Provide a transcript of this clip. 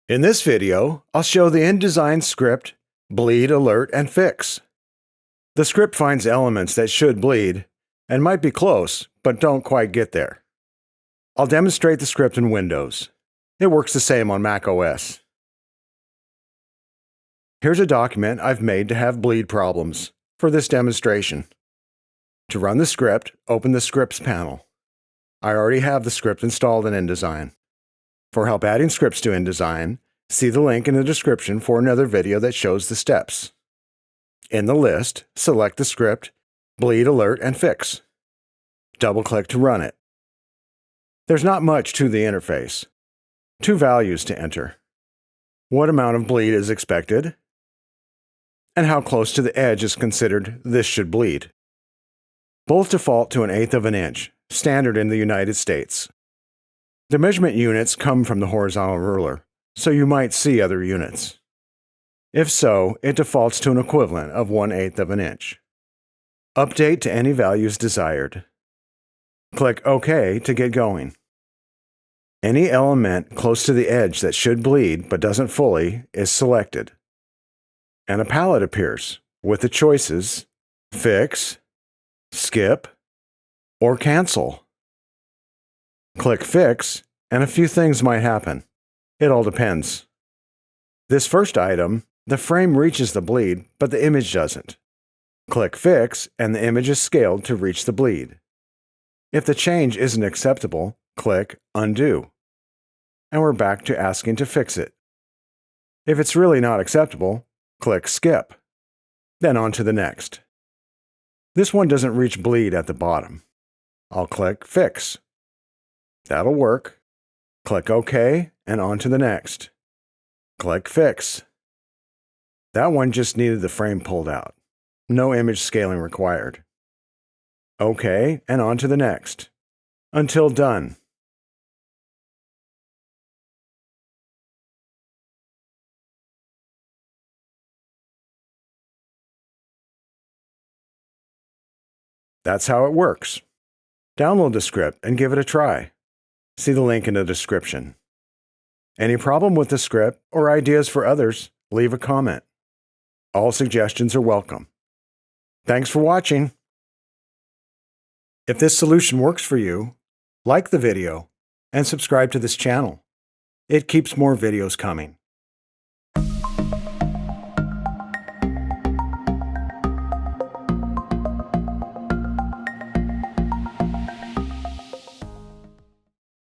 In this video, I'll show the InDesign script bleed, alert, and fix. The script finds elements that should bleed and might be close, but don't quite get there. I'll demonstrate the script in Windows. It works the same on Mac OS. Here's a document I've made to have bleed problems for this demonstration. To run the script, open the Scripts panel. I already have the script installed in InDesign. For help adding scripts to InDesign, see the link in the description for another video that shows the steps. In the list, select the script, bleed, alert, and fix. Double-click to run it. There's not much to the interface. 2 values to enter. What amount of bleed is expected, and how close to the edge is considered this should bleed. Both default to 1/8 of an inch, standard in the United States. The measurement units come from the horizontal ruler, so you might see other units. If so, it defaults to an equivalent of 1/8 of an inch. Update to any values desired. Click OK to get going. Any element close to the edge that should bleed but doesn't fully is selected. And a palette appears with the choices Fix, Skip, or Cancel. Click Fix, and a few things might happen. It all depends. This first item, the frame reaches the bleed, but the image doesn't. Click Fix, and the image is scaled to reach the bleed. If the change isn't acceptable, click Undo. And we're back to asking to fix it. If it's really not acceptable, click Skip. Then on to the next. This one doesn't reach bleed at the bottom. I'll click Fix. That'll work. Click OK, and on to the next. Click Fix. That one just needed the frame pulled out. No image scaling required. OK, and on to the next. Until done. That's how it works. Download the script and give it a try. See the link in the description. Any problem with the script or ideas for others, leave a comment. All suggestions are welcome. Thanks for watching. If this solution works for you, like the video and subscribe to this channel. It keeps more videos coming.